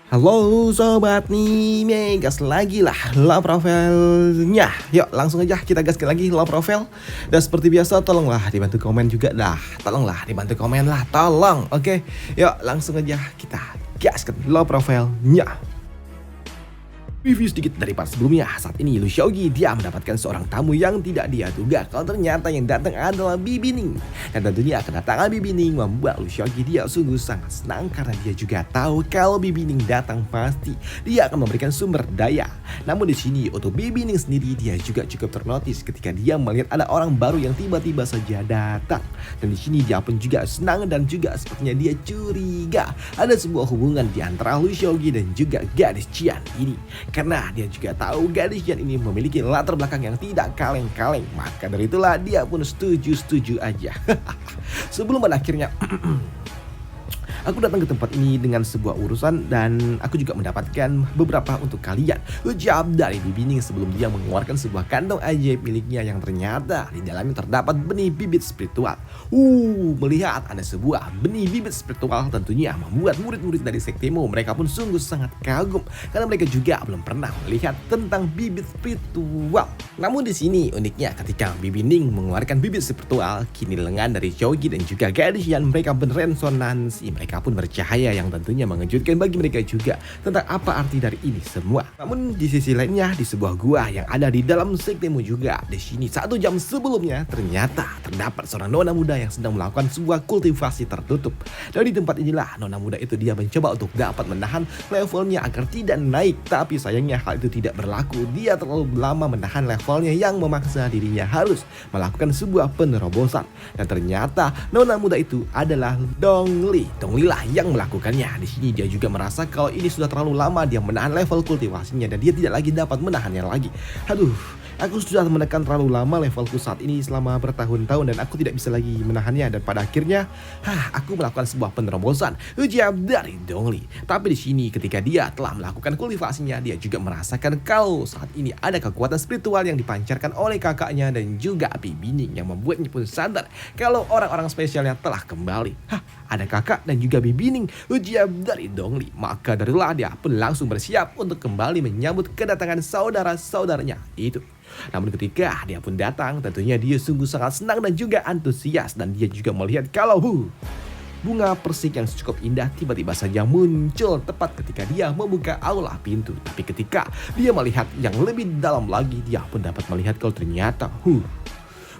Halo sobat nih, gas lagi lah love profile-nya. Yuk langsung aja kita gaskan lagi love profile. Dan seperti biasa tolonglah dibantu komen juga dah. Tolonglah dibantu komen lah, tolong. Oke, yuk langsung aja kita gaskan love profile-nya. Review sedikit dari part sebelumnya. Saat ini Lu Xiaoqi dia mendapatkan seorang tamu yang tidak dia duga kalau ternyata yang datang adalah Bibi Ning. Dan tentunya kedatangan Bibi Ning membuat Lu Xiaoqi dia sungguh sangat senang karena dia juga tahu kalau Bibi Ning datang pasti dia akan memberikan sumber daya. Namun di sini untuk Bibi Ning sendiri dia juga cukup ternotis ketika dia melihat ada orang baru yang tiba-tiba saja datang. Dan di sini dia pun juga senang dan juga sepertinya dia curiga ada sebuah hubungan di antara Lu Xiaoqi dan juga gadis Qian ini. Karena dia juga tahu gadis Qian ini memiliki latar belakang yang tidak kaleng-kaleng. Maka dari itulah dia pun setuju-setuju aja. Sebelum pada akhirnya aku datang ke tempat ini dengan sebuah urusan dan aku juga mendapatkan beberapa untuk kalian. Ucap dari Bibi Ning sebelum dia mengeluarkan sebuah kantong ajaib miliknya yang ternyata di dalamnya terdapat benih bibit spiritual. Melihat ada sebuah benih bibit spiritual tentunya membuat murid-murid dari sektemu mereka pun sungguh sangat kagum karena mereka juga belum pernah melihat tentang bibit spiritual. Namun di sini uniknya ketika Bibi Ning mengeluarkan bibit spiritual, kini lengan dari Xiaoqi dan juga gadis yang mereka beresonansi. Mereka pun bercahaya yang tentunya mengejutkan bagi mereka juga tentang apa arti dari ini semua. Namun di sisi lainnya di sebuah gua yang ada di dalam sektemu juga di sini 1 jam sebelumnya ternyata terdapat seorang nona muda yang sedang melakukan sebuah kultivasi tertutup. Dan di tempat inilah nona muda itu dia mencoba untuk dapat menahan levelnya agar tidak naik, tapi sayangnya hal itu tidak berlaku. Dia terlalu lama menahan levelnya yang memaksa dirinya harus melakukan sebuah penerobosan. Dan ternyata nona muda itu adalah Dongli lah yang melakukannya. Di sini dia juga merasa kalau ini sudah terlalu lama dia menahan level kultivasinya dan dia tidak lagi dapat menahannya lagi. Aduh, aku sudah menekan terlalu lama levelku saat ini selama bertahun-tahun dan aku tidak bisa lagi menahannya. Dan pada akhirnya, aku melakukan sebuah penerobosan. Ucap dari Dongli. Tapi di sini ketika dia telah melakukan kultivasinya, dia juga merasakan kalau saat ini ada kekuatan spiritual yang dipancarkan oleh kakaknya dan juga Bibi Ning yang membuatnya pun sadar kalau orang-orang spesialnya telah kembali. Ada kakak dan juga Bibi Ning, ucap dari Dongli. Maka darilah dia pun langsung bersiap untuk kembali menyambut kedatangan saudara-saudaranya itu. Namun ketika dia pun datang, tentunya dia sungguh sangat senang dan juga antusias. Dan dia juga melihat kalau bunga persik yang cukup indah tiba-tiba saja muncul tepat ketika dia membuka aula pintu. Tapi ketika dia melihat yang lebih dalam lagi, dia pun dapat melihat kalau ternyata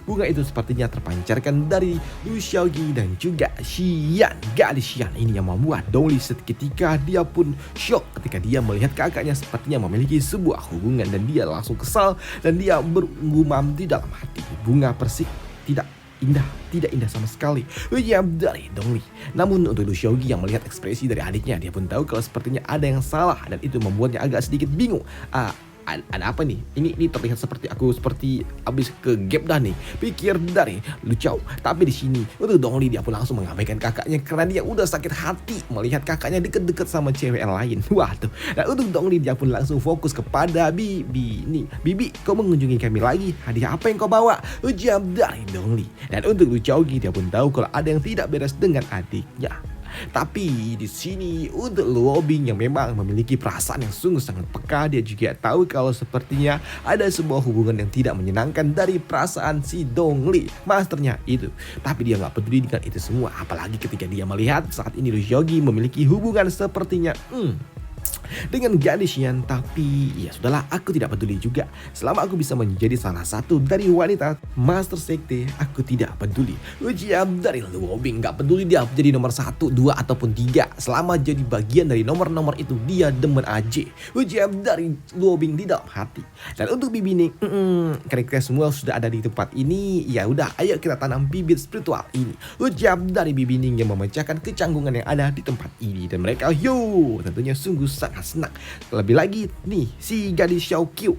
bunga itu sepertinya terpancarkan dari Lu Xiaoqi dan juga Xian. Gadis Xian ini yang membuat Dongli seketika dia pun shock ketika dia melihat kakaknya sepertinya memiliki sebuah hubungan. Dan dia langsung kesal dan dia bergumam di dalam hati. Bunga persik tidak indah sama sekali. Ucap dari Dongli. Namun untuk Lu Xiaoqi yang melihat ekspresi dari adiknya, dia pun tahu kalau sepertinya ada yang salah dan itu membuatnya agak sedikit bingung. Ada apa nih? Ini terlihat seperti aku seperti habis ke gap dah nih, pikir dari Lu Xiao. Tapi di sini untuk Dongli dia pun langsung mengabaikan kakaknya karena dia udah sakit hati melihat kakaknya deket-deket sama cewek lain. Waduh. Dan untuk Dongli dia pun langsung fokus kepada Bibi Ning. Bibi, kau mengunjungi kami lagi? Hadiah apa yang kau bawa? Ucap dari Dongli. Dan untuk Lu Xiaoqi dia pun tahu kalau ada yang tidak beres dengan adiknya. Tapi di sini untuk Luo Bing yang memang memiliki perasaan yang sungguh sangat peka, dia juga tahu kalau sepertinya ada sebuah hubungan yang tidak menyenangkan dari perasaan si Dongli, masternya itu. Tapi dia nggak peduli dengan itu semua, apalagi ketika dia melihat saat ini Lu Xiaoqi memiliki hubungan sepertinya dengan gadis Xian. Tapi ya sudahlah, aku tidak peduli juga. Selama aku bisa menjadi salah satu dari wanita master sekte, aku tidak peduli. Ucap dari Luo Bing. Gak peduli dia jadi nomor 1, 2 ataupun 3. Selama jadi bagian dari nomor-nomor itu dia demen aja. Ucap dari Luo Bing di dalam hati. Dan untuk Bibi Ning, karena kita semua sudah ada di tempat ini, ya udah ayo kita tanam bibit spiritual ini. Ucap dari Bibi Ning yang memecahkan kecanggungan yang ada di tempat ini. Dan mereka tentunya sungguh sangat senang. Lebih lagi nih si gadis Xiao Qiu.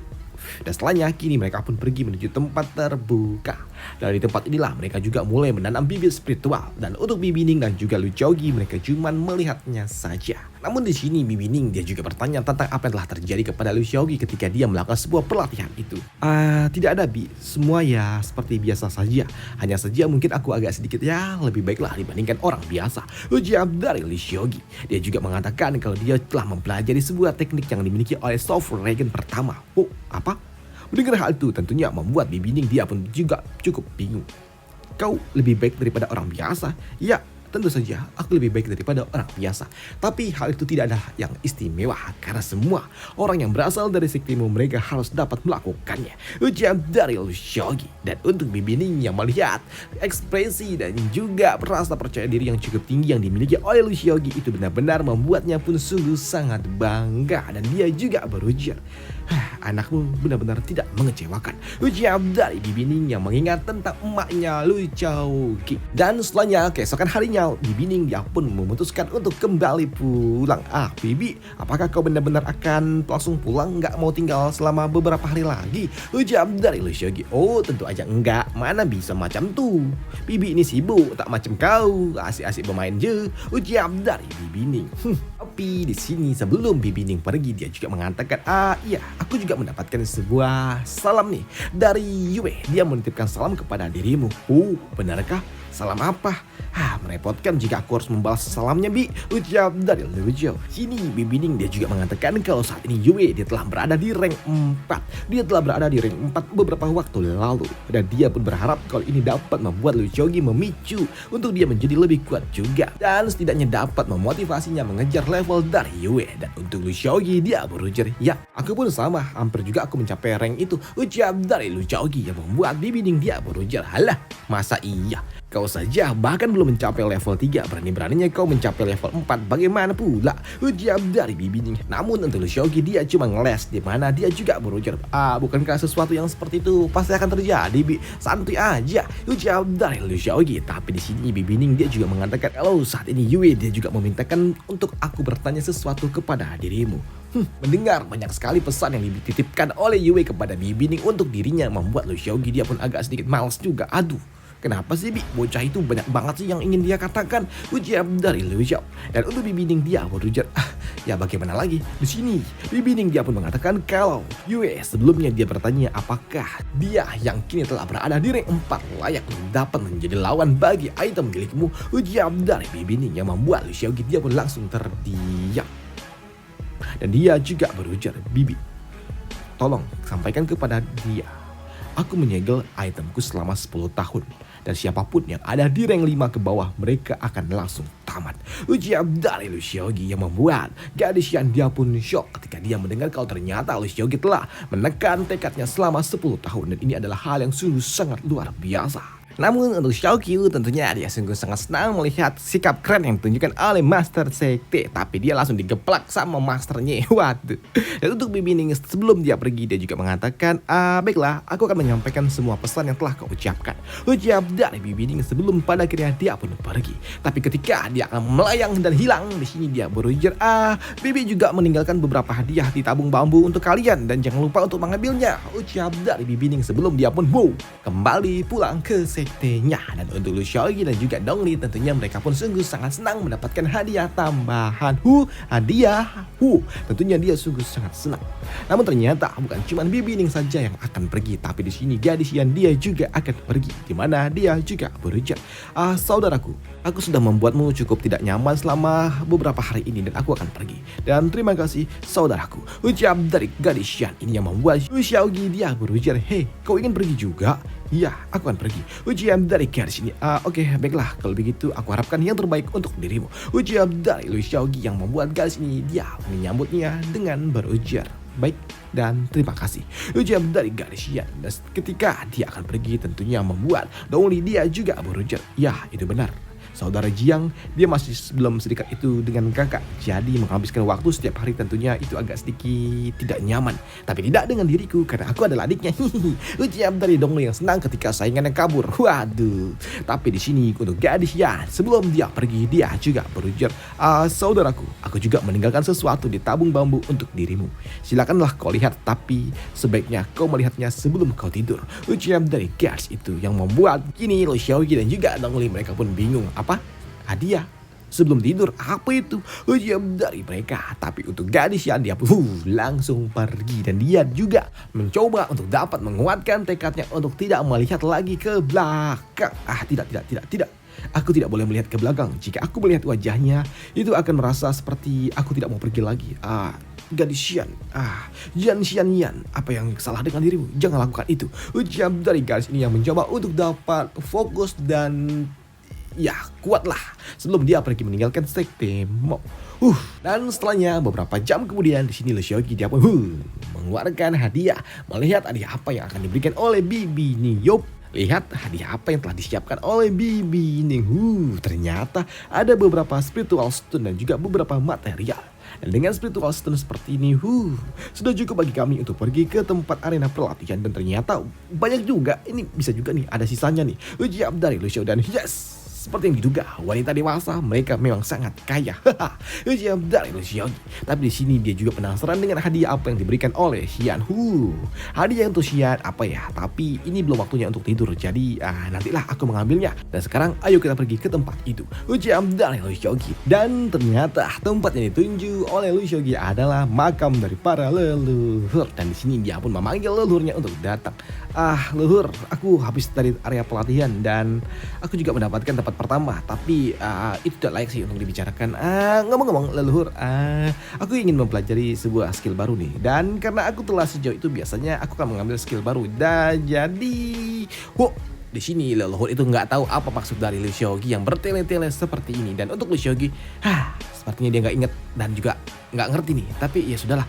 Dan setelahnya kini mereka pun pergi menuju tempat terbuka. Dari tempat inilah mereka juga mulai menanam bibit spiritual. Dan untuk Bibining dan juga Lu Xiaoqi mereka cuma melihatnya saja. Namun di sini Bibining dia juga bertanya tentang apa yang telah terjadi kepada Lu Xiaoqi ketika dia melakukan sebuah pelatihan itu. Tidak ada Bi, semua ya seperti biasa saja. Hanya saja mungkin aku agak sedikit ya lebih baiklah dibandingkan orang biasa. Ujar dari Lu Xiaoqi. Dia juga mengatakan kalau dia telah mempelajari sebuah teknik yang dimiliki oleh Sovereign Dragon pertama. Oh, apa? Mendengar hal itu tentunya membuat Bibining dia pun juga cukup bingung. Kau lebih baik daripada orang biasa? Ya, tentu saja aku lebih baik daripada orang biasa. Tapi hal itu tidak ada yang istimewa karena semua orang yang berasal dari sektimu mereka harus dapat melakukannya. Ujar dari Lu Xiaoqi. Dan untuk Bibining yang melihat ekspresi dan juga rasa percaya diri yang cukup tinggi yang dimiliki oleh Lu Xiaoqi itu benar-benar membuatnya pun sungguh sangat bangga. Dan dia juga berujar, anakmu benar-benar tidak mengecewakan. Ujar dari Bibining yang mengingat tentang emaknya Lu Xiaoqi. Dan setelahnya keesokan harinya Bibining dia pun memutuskan untuk kembali pulang. Bibi, apakah kau benar-benar akan langsung pulang? Nggak mau tinggal selama beberapa hari lagi? Ujar dari Lu Xiaoqi. Oh tentu aja enggak, mana bisa macam tuh. Bibi ini sibuk, tak macam kau, asik-asik bermain je. Ujar dari Bibining. Tapi di sini sebelum Bibining pergi dia juga mengatakan, iya, aku juga mendapatkan sebuah salam nih dari Yue. Dia menitipkan salam kepada dirimu. Oh, benarkah? Salam apa? Merepotkan jika aku harus membalas salamnya, Bi. Ujar dari Lu Xiao. Sini Bibining dia juga mengatakan kalau saat ini Yue dia telah berada di rank 4. Dia telah berada di rank 4 beberapa waktu lalu. Dan dia pun berharap kalau ini dapat membuat Lu Xiaoqi memicu untuk dia menjadi lebih kuat juga. Dan setidaknya dapat memotivasinya mengejar level dari Yue. Dan untuk Lu Xiaoqi dia berujar, ya aku pun sama, hampir juga aku mencapai rank itu. Ujar dari Lu Xiaoqi yang membuat Bibining dia berujar, halah masa iya? Kau saja bahkan belum mencapai level 3, berani-beraninya kau mencapai level 4, bagaimana pula? Ujar dari Bibining. Namun untuk Lu Xiaoqi dia cuma ngeles, di mana dia juga berujar, bukankah sesuatu yang seperti itu pasti akan terjadi, Bi? Santuy aja. Ujar dari Lu Xiaoqi. Tapi di sini Bibining dia juga mengatakan kalau saat ini Yue dia juga memintakan untuk aku bertanya sesuatu kepada dirimu. Mendengar banyak sekali pesan yang dititipkan oleh Yue kepada Bibining untuk dirinya membuat Lu Xiaoqi dia pun agak sedikit malas juga. Aduh, kenapa sih Bi? Bocah itu banyak banget sih yang ingin dia katakan. Ujar dari Lu Xiao. Dan untuk Bibining dia berujar, ya bagaimana lagi? Di sini Bibining dia pun mengatakan kalau Yue sebelumnya dia bertanya apakah dia yang kini telah berada di rank 4 layak dapat menjadi lawan bagi item milikmu. Ujar dari Bibining yang membuat Lu Xiaoqi dia pun langsung terdiam. Dan dia juga berujar, Bibi, tolong sampaikan kepada dia, aku menyegel itemku selama 10 tahun. Dan siapapun yang ada di rank 5 ke bawah mereka akan langsung tamat. Ujar dari Lu Xiaoqi yang membuat gadis yang dia pun shock ketika dia mendengar kalau ternyata Lu Xiaoqi telah menekan tekadnya selama 10 tahun. Dan ini adalah hal yang sungguh sangat luar biasa. Namun untuk Xiaoqi tentunya dia sungguh sangat senang melihat sikap keren yang ditunjukkan oleh Master Sekte. Tapi dia langsung digeplak sama masternya. Waduh. Dan untuk Bibining sebelum dia pergi dia juga mengatakan, baiklah aku akan menyampaikan semua pesan yang telah kau ucapkan. Ucap dari Bibining sebelum pada akhirnya dia pun pergi. Tapi ketika dia akan melayang dan hilang, di sini dia berujar, Bibi juga meninggalkan beberapa hadiah di tabung bambu untuk kalian dan jangan lupa untuk mengambilnya. Ucap dari Bibining sebelum dia pun kembali pulang ke sektenya. Dan untuk Lu Xiaoqi dan juga Dongli tentunya mereka pun sungguh sangat senang mendapatkan hadiah tambahan. Hadiah. Tentunya dia sungguh sangat senang. Namun ternyata bukan cuma Bibining saja yang akan pergi, tapi di sini gadis yang dia juga akan pergi, di mana dia juga berujar, saudaraku, aku sudah membuatmu cukup tidak nyaman selama beberapa hari ini dan aku akan pergi. Dan terima kasih saudaraku. Ucap dari gadis Xian ini yang membuat Lu Xiaoqi dia berujar, hei, kau ingin pergi juga? Ya, aku akan pergi. Ujian dari gadis ini. Oke, baiklah. Kalau begitu, aku harapkan yang terbaik untuk dirimu. Ujian dari Lu Xiaoqi yang membuat gadis ini dia menyambutnya dengan berujar, baik dan terima kasih. Ujian dari gadis Xian. Dan ketika dia akan pergi tentunya membuat Dongli dia juga berujar, ya itu benar. saudara Jiang, dia masih belum sedekat itu dengan kakak. Jadi menghabiskan waktu setiap hari tentunya itu agak sedikit tidak nyaman. Tapi tidak dengan diriku karena aku adalah adiknya. Ucap dari Dongli yang senang ketika saingannya kabur. Waduh. Tapi di sini untuk gadis Yan, sebelum dia pergi dia juga berujar, saudaraku, aku juga meninggalkan sesuatu di tabung bambu untuk dirimu. Silakanlah kau lihat, tapi sebaiknya kau melihatnya sebelum kau tidur. Ucap dari gadis itu yang membuat kini Lu Xiaoqi dan juga Dongli mereka pun bingung. Apa? Hadiah? Sebelum tidur? Apa itu? Ucap dari mereka. Tapi untuk gadis Yan dia langsung pergi. Dan dia juga mencoba untuk dapat menguatkan tekadnya untuk tidak melihat lagi ke belakang. Tidak. Aku tidak boleh melihat ke belakang. Jika aku melihat wajahnya, itu akan merasa seperti aku tidak mau pergi lagi. Gadis Yan, Yan, apa yang salah dengan dirimu? Jangan lakukan itu. Ucap dari gadis ini yang mencoba untuk dapat fokus dan ya kuatlah sebelum dia pergi meninggalkan sekte Mo. Dan setelahnya beberapa jam kemudian di sini Lu Xiaoqi dia pun mengeluarkan hadiah. Melihat hadiah apa yang akan diberikan oleh bibi nih. Lihat hadiah apa yang telah disiapkan oleh bibi ini. Ternyata ada beberapa spiritual stone dan juga beberapa material. Dan dengan spiritual stone seperti ini, sudah cukup bagi kami untuk pergi ke tempat arena pelatihan. Dan ternyata banyak juga, ini bisa juga nih, ada sisanya nih. Ucap dari Lu Xiao dan yes, seperti yang diduga, wanita dewasa mereka memang sangat kaya. Ucap dari Lu Xiao. Tapi di sini dia juga penasaran dengan hadiah apa yang diberikan oleh Xian. Hadiah untuk Xian apa ya? Tapi ini belum waktunya untuk tidur. Jadi nantilah aku mengambilnya. Dan sekarang ayo kita pergi ke tempat itu. Ucap dari Lu Xiao. Dan ternyata tempat yang ditunjuk oleh Lu Xiao adalah makam dari para leluhur. Dan di sini dia pun memanggil leluhurnya untuk datang. Leluhur, aku habis dari area pelatihan dan aku juga mendapatkan tempat pertama, tapi itu tidak layak sih untuk dibicarakan. Ngomong-ngomong leluhur, aku ingin mempelajari sebuah skill baru nih. Dan karena aku telah sejauh itu biasanya aku akan mengambil skill baru. Dan jadi, di sini leluhur itu nggak tahu apa maksud dari Lu Xiaoqi yang bertele-tele seperti ini. Dan untuk Lu Xiaoqi, sepertinya dia nggak ingat dan juga nggak ngerti nih. Tapi ya sudahlah.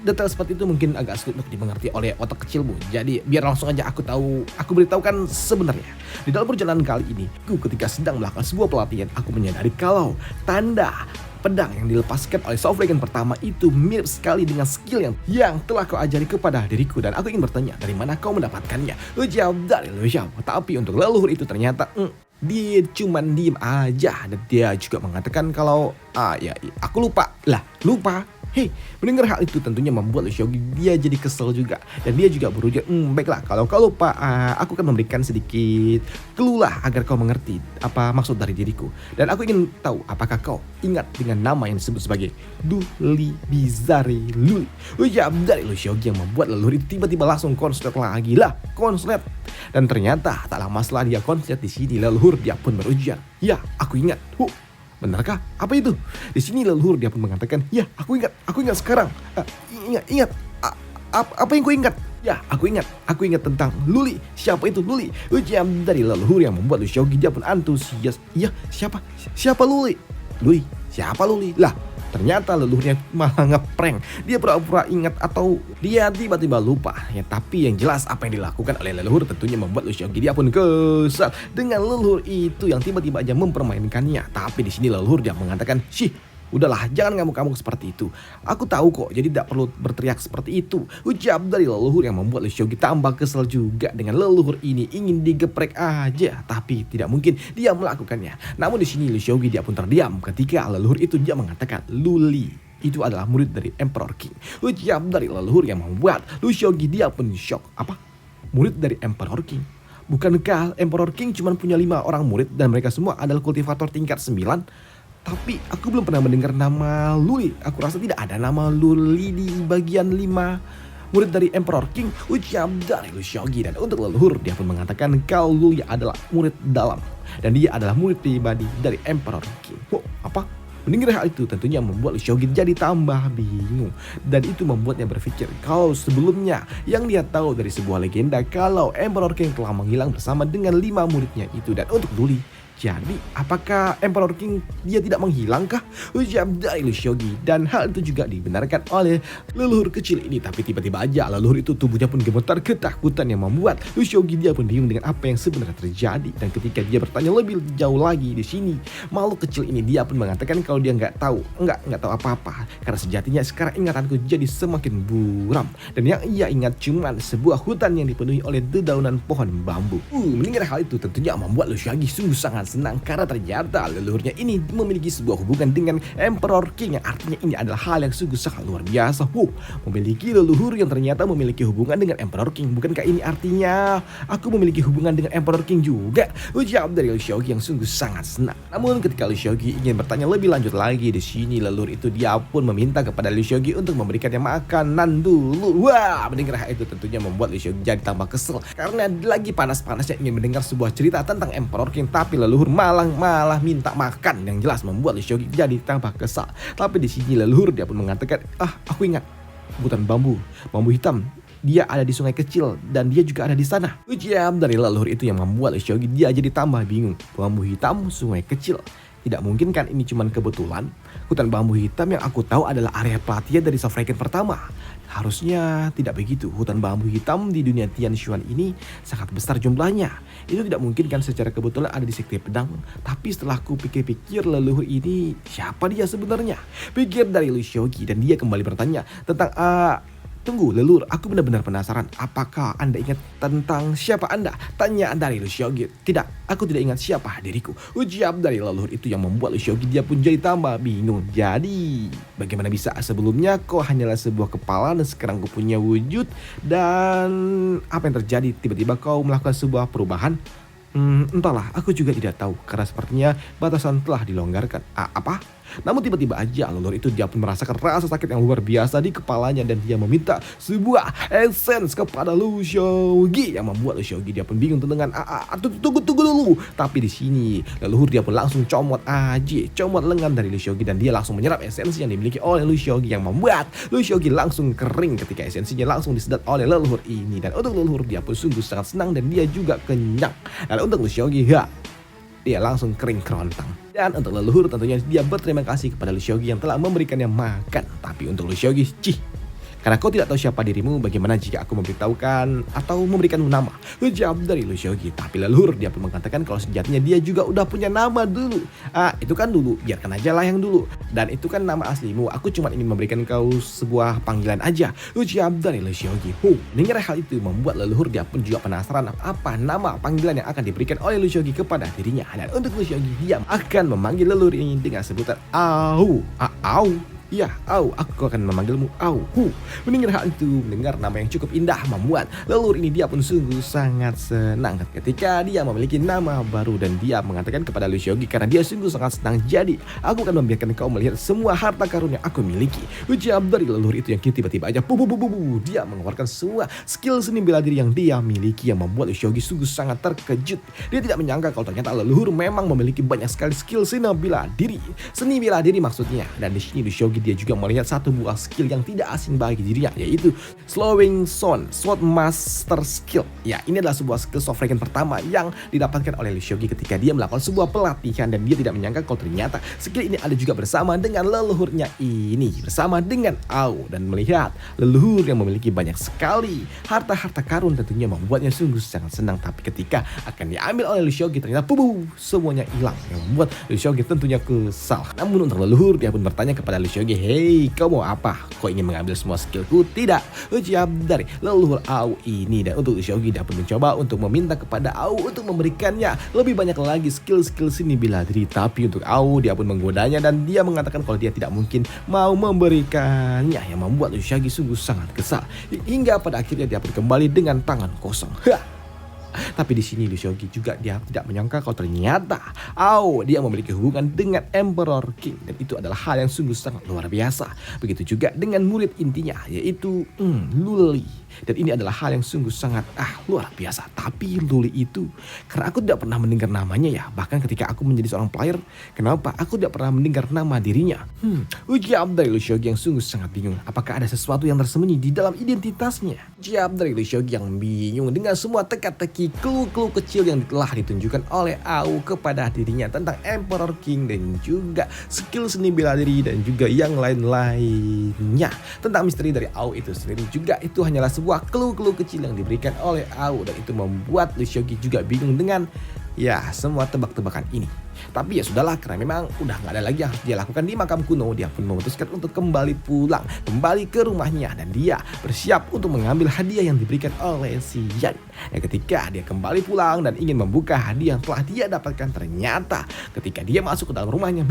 Detail seperti itu mungkin agak sulit untuk dimengerti oleh otak kecilmu. Jadi biar langsung aja aku beritahukan sebenarnya. Di dalam perjalanan kali ini, ketika sedang melakukan sebuah pelatihan, aku menyadari kalau tanda pedang yang dilepaskan oleh Sovereign pertama itu mirip sekali dengan skill yang telah kau ajari kepada diriku. Dan aku ingin bertanya, dari mana kau mendapatkannya? Ucap dari Lu Xiao. Tapi untuk leluhur itu ternyata dia cuman diem aja. Dan dia juga mengatakan kalau aku lupa. Hei, mendengar hal itu tentunya membuat Lu Xiaoqi dia jadi kesel juga. Dan dia juga berujar, baiklah kalau kau lupa, aku akan memberikan sedikit clue lah agar kau mengerti apa maksud dari diriku. Dan aku ingin tahu apakah kau ingat dengan nama yang disebut sebagai Duli Bizarre Luli. Ucap dari Lu Xiaoqi yang membuat leluhur itu tiba-tiba langsung konslet lagi lah, konslet. Dan ternyata tak lama setelah dia konslet di sini leluhur dia pun berujar, ya aku ingat. Benarkah? Apa itu? Di sini leluhur dia pun mengatakan, ya aku ingat sekarang. Ingat. Apa yang ku ingat? Ya aku ingat tentang Luli. Siapa itu Luli? Ucap dari leluhur yang membuat Lu Xiaoqi dia pun antusias. Iya siapa Luli? Siapa Luli? Lah ternyata leluhurnya malah ngeprank. Dia pura-pura ingat atau dia tiba-tiba lupa. Ya tapi yang jelas apa yang dilakukan oleh leluhur tentunya membuat Lu Xiaoqi dia pun kesal dengan leluhur itu yang tiba-tiba aja mempermainkannya. Tapi di sini leluhur dia mengatakan, udahlah, jangan ngamuk-ngamuk seperti itu. Aku tahu kok, jadi tidak perlu berteriak seperti itu. Ucap dari leluhur yang membuat Lu Xiaoqi tambah kesel juga dengan leluhur ini ingin digeprek aja, tapi tidak mungkin dia melakukannya. Namun di sini Lu Xiaoqi dia pun terdiam ketika leluhur itu dia mengatakan Luli itu adalah murid dari Emperor King. Ucap dari leluhur yang membuat Lu Xiaoqi dia pun shock. Apa? Murid dari Emperor King? Bukankah Emperor King cuma punya 5 orang murid dan mereka semua adalah kultivator tingkat 9? Tapi aku belum pernah mendengar nama Luli. Aku rasa tidak ada nama Luli di bagian 5 murid dari Emperor King. Ucap dari Lu Xiaoqi. Dan untuk leluhur dia pun mengatakan kalau Luli adalah murid dalam. Dan dia adalah murid pribadi dari Emperor King. Apa? Mendengar hal itu tentunya membuat Lu Xiaoqi jadi tambah bingung. Dan itu membuatnya berpikir kalau sebelumnya yang dia tahu dari sebuah legenda kalau Emperor King telah menghilang bersama dengan 5 muridnya itu. Dan untuk Luli, Jadi, apakah Emperor King dia tidak menghilangkah? Ujar dari Lu Xiaogi. Dan hal itu juga dibenarkan oleh leluhur kecil ini. Tapi tiba-tiba aja leluhur itu tubuhnya pun gemetar ketakutan yang membuat Lu Xiaogi dia pun bingung dengan apa yang sebenarnya terjadi. Dan ketika dia bertanya lebih jauh lagi di sini, makhluk kecil ini dia pun mengatakan kalau dia nggak tahu apa-apa. Karena sejatinya sekarang ingatanku jadi semakin buram. Dan yang ia ingat cuman sebuah hutan yang dipenuhi oleh dedaunan pohon bambu. Mendengar hal itu tentunya membuat Lu Xiaogi sungguh sangat senang karena ternyata leluhurnya ini memiliki sebuah hubungan dengan Emperor King yang artinya ini adalah hal yang sungguh sangat luar biasa. Memiliki leluhur yang ternyata memiliki hubungan dengan Emperor King. Bukankah ini artinya aku memiliki hubungan dengan Emperor King juga? Ujar dari Lu Xiaogi yang sungguh sangat senang. Namun ketika Lu Xiaogi ingin bertanya lebih lanjut lagi di sini, leluhur itu dia pun meminta kepada Lu Xiaogi untuk memberikannya makanan dulu. Wah, mendengar hal itu tentunya membuat Lu Xiaogi jadi tambah kesel karena lagi panas-panasnya ingin mendengar sebuah cerita tentang Emperor King, tapi leluhur malah minta makan. Yang jelas membuat Lu Xiaogi jadi tambah kesal. Tapi di sini leluhur dia pun mengatakan, aku ingat hutan bambu hitam. Dia ada di sungai kecil dan dia juga ada di sana. Ujar dari leluhur itu yang membuat Lu Xiaogi dia jadi tambah bingung. Bambu hitam, sungai kecil. Tidak mungkin kan ini cuma kebetulan? Hutan bambu hitam yang aku tahu adalah area pelatihan dari Sofraken pertama. Harusnya tidak begitu. Hutan bambu hitam di dunia Tianshuan ini sangat besar jumlahnya. Itu tidak mungkin kan secara kebetulan ada di sekte pedang. Tapi setelah ku pikir-pikir leluhur ini siapa dia sebenarnya? Pikir dari Lu Xiaogi dan dia kembali bertanya tentang tunggu leluhur, aku benar-benar penasaran. Apakah Anda ingat tentang siapa Anda? Tanya dari Lu Xiaogi. Tidak, aku tidak ingat siapa diriku. Ujar dari leluhur itu yang membuat Lu Xiaogi dia pun jadi tambah bingung. Jadi, bagaimana bisa sebelumnya kau hanyalah sebuah kepala dan sekarang kau punya wujud? Dan apa yang terjadi? Tiba-tiba kau melakukan sebuah perubahan? Entahlah, aku juga tidak tahu karena sepertinya batasan telah dilonggarkan. Apa? Namun tiba-tiba aja leluhur itu dia pun merasakan rasa sakit yang luar biasa di kepalanya dan dia meminta sebuah essence kepada Lu Xiaogi yang membuat Lu Xiaogi dia pun bingung dengan tunggu dulu. Tapi di sini leluhur dia pun langsung comot lengan dari Lu Xiaogi dan dia langsung menyerap esensi yang dimiliki oleh Lu Xiaogi yang membuat Lu Xiaogi langsung kering ketika esensinya langsung disedot oleh leluhur ini. Dan untuk leluhur dia pun sungguh sangat senang dan dia juga kenyang. Dan untuk Lu Xiaogi dia langsung kering kerontang. Dan untuk leluhur tentunya dia berterima kasih kepada Lu Xiaogi yang telah memberikannya makan. Tapi untuk Lu Xiaogi, karena kau tidak tahu siapa dirimu, bagaimana jika aku memberitahukan atau memberikanmu nama? Jawab dari Lu Xiaogi. Tapi leluhur dia pun mengatakan kalau sejatinya dia juga udah punya nama dulu. Itu kan dulu, biarkan aja lah yang dulu. Dan itu kan nama aslimu, aku cuma ingin memberikan kau sebuah panggilan aja. Jawab dari Lu Xiaogi. Dengar hal itu membuat leluhur dia pun juga penasaran apa nama panggilan yang akan diberikan oleh Lu Xiaogi kepada dirinya. Dan untuk Lu Xiaogi dia akan memanggil leluhur ini dengan sebutan Au. Ya, aku akan memanggilmu Au. Mendengar hal itu, mendengar nama yang cukup indah membuat leluhur ini dia pun sungguh sangat senang ketika dia memiliki nama baru dan dia mengatakan kepada Lu Xiaogi karena dia sungguh sangat senang. Jadi, aku akan membiarkan kau melihat semua harta karun yang aku miliki. Ujar dari leluhur itu yang tiba-tiba aja dia mengeluarkan semua skill seni bela diri yang dia miliki yang membuat Lu Xiaogi sungguh sangat terkejut. Dia tidak menyangka kalau ternyata leluhur memang memiliki banyak sekali skill seni bela diri. Seni bela diri maksudnya. Dan di sini Lu Xiaogi dia juga melihat satu buah skill yang tidak asing bagi dirinya, yaitu Slowing Sword Master Skill. Ya, ini adalah sebuah skill Sofraken pertama yang didapatkan oleh Lu Xiaogi ketika dia melakukan sebuah pelatihan dan dia tidak menyangka kalau ternyata skill ini ada juga bersama dengan leluhurnya ini, bersama dengan Au. Dan melihat leluhur yang memiliki banyak sekali harta-harta karun tentunya membuatnya sungguh sangat senang. Tapi ketika akan diambil oleh Lu Xiaogi ternyata semuanya hilang yang membuat Lu Xiaogi tentunya kesal. Namun untuk leluhur dia pun bertanya kepada Lu Xiaogi, hei, kau mau apa? Kau ingin mengambil semua skillku? Tidak. Ujar dari leluhur Au ini. Dan untuk Lu Xiaogi dia pun mencoba untuk meminta kepada Au untuk memberikannya lebih banyak lagi skill-skill seni bela diri. Tapi untuk Au dia pun menggodanya dan dia mengatakan kalau dia tidak mungkin mau memberikannya, yang membuat Lu Xiaogi sungguh sangat kesal. Hingga pada akhirnya dia pun kembali dengan tangan kosong. Tapi di sini Lu Xiaogi juga dia tidak menyangka kalau ternyata dia memiliki hubungan dengan Emperor King dan itu adalah hal yang sungguh sangat luar biasa. Begitu juga dengan murid intinya yaitu Luli. Dan ini adalah hal yang sungguh sangat luar biasa. Tapi Luli itu karena aku tidak pernah mendengar namanya ya. Bahkan ketika aku menjadi seorang player, kenapa aku tidak pernah mendengar nama dirinya? Ujar dari Lu Xiaogi yang sungguh sangat bingung. Apakah ada sesuatu yang tersembunyi di dalam identitasnya? Ujar dari Lu Xiaogi yang bingung dengan semua teka-teki memiliki clue-clue kecil yang telah ditunjukkan oleh Au kepada dirinya tentang Emperor King dan juga skill seni bela diri dan juga yang lain-lainnya. Tentang misteri dari Au itu sendiri juga itu hanyalah sebuah clue-clue kecil yang diberikan oleh Au, dan itu membuat Lu Xiaoqi juga bingung dengan semua tebak-tebakan ini. Tapi ya sudahlah, karena memang udah nggak ada lagi yang harus dia lakukan di makam kuno. Dia pun memutuskan untuk kembali pulang, kembali ke rumahnya, dan dia bersiap untuk mengambil hadiah yang diberikan oleh si Yan. Ketika dia kembali pulang dan ingin membuka hadiah yang telah dia dapatkan, ternyata ketika dia masuk ke dalam rumahnya,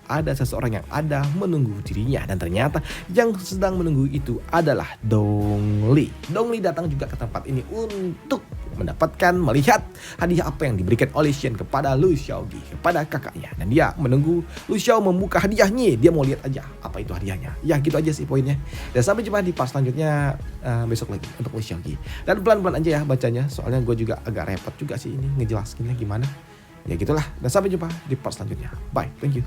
ada seseorang yang ada menunggu dirinya, dan ternyata yang sedang menunggu itu adalah Dongli. Dongli datang juga ke tempat ini untuk melihat hadiah apa yang diberikan oleh Shen kepada Lu Xiaoqi, kepada kakaknya, dan dia menunggu Lu Xiao membuka hadiahnya. Dia mau lihat aja apa itu hadiahnya. Ya gitu aja sih poinnya. Dan sampai jumpa di part selanjutnya besok lagi untuk Lu Xiaoqi. Dan pelan-pelan aja ya bacanya, soalnya gue juga agak repot juga sih ini ngejelasinnya gimana. Ya gitulah. Dan sampai jumpa di part selanjutnya. Bye, thank you.